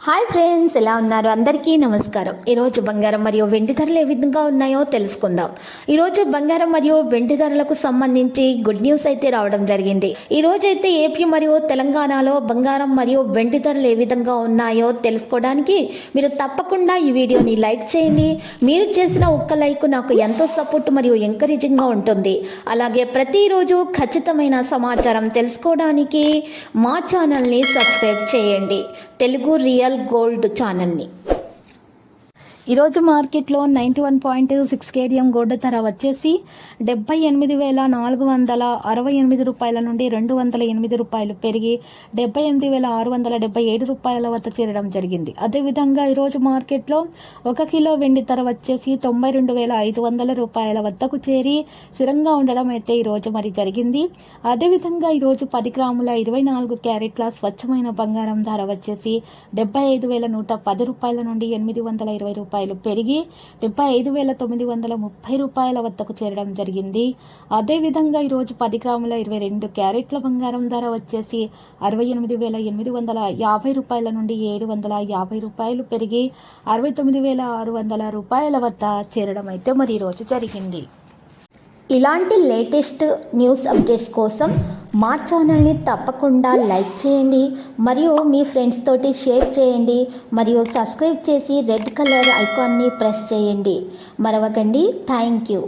Hi friends, ఎలా ఉన్నారు? అందరికీ నమస్కారం. ఈరోజు బంగారం మరియు వెండి ధరలు ఏ విధంగా ఉన్నాయో తెలుసుకుందాం. ఈరోజు బంగారం మరియు వెండి ధరలకు సంబంధించి గుడ్ న్యూస్ అయితే రావడం జరిగింది. ఈ రోజు అయితే ఏపీ మరియు తెలంగాణలో బంగారం మరియు వెండి ధరలు ఏ విధంగా ఉన్నాయో తెలుసుకోవడానికి మీరు తప్పకుండా ఈ వీడియోని లైక్ చేయండి. మీరు చేసిన ఒక్క లైక్ నాకు ఎంతో సపోర్ట్ మరియు ఎంకరేజింగ్గా ఉంటుంది. అలాగే ప్రతిరోజు ఖచ్చితమైన సమాచారం తెలుసుకోవడానికి మా ఛానల్ని సబ్స్క్రైబ్ చేయండి, తెలుగు రియల్ గోల్డ్ ఛానల్ని. ఈరోజు మార్కెట్లో 91.6 కేడియం గోల్డ్ ధర వచ్చేసి 78,468 రూపాయల నుండి 208 రూపాయలు పెరిగి 78,677 రూపాయల వద్ద చేరడం జరిగింది. అదేవిధంగా ఈరోజు మార్కెట్లో 1 కిలో వెండి ధర వచ్చేసి 92,500 రూపాయల వద్దకు చేరి స్థిరంగా ఉండడం అయితే ఈరోజు మరి జరిగింది. అదేవిధంగా ఈరోజు 10 గ్రాముల 24 క్యారెట్ల స్వచ్ఛమైన బంగారం ధర వచ్చేసి 75,110 రూపాయల నుండి 820 రూపాయలు పెరిగి 75,930 రూపాయల వద్దకు చేరడం జరిగింది. అదేవిధంగా ఈరోజు 10 గ్రాముల 22 క్యారెట్ల బంగారం ధర వచ్చేసి 68,850 రూపాయల నుండి 750 రూపాయలు పెరిగి 69,600 రూపాయల వద్ద చేరడం అయితే మరి ఈరోజు జరిగింది. ఇలాంటి లేటెస్ట్ న్యూస్ అప్డేట్స్ కోసం మా ఛానల్ని తప్పకుండా లైక్ చేయండి మరియు మీ ఫ్రెండ్స్ తోటి షేర్ చేయండి మరియు సబ్స్క్రైబ్ చేసి రెడ్ కలర్ ఐకాన్ని ప్రెస్ చేయండి. మరవకండి. Thank you.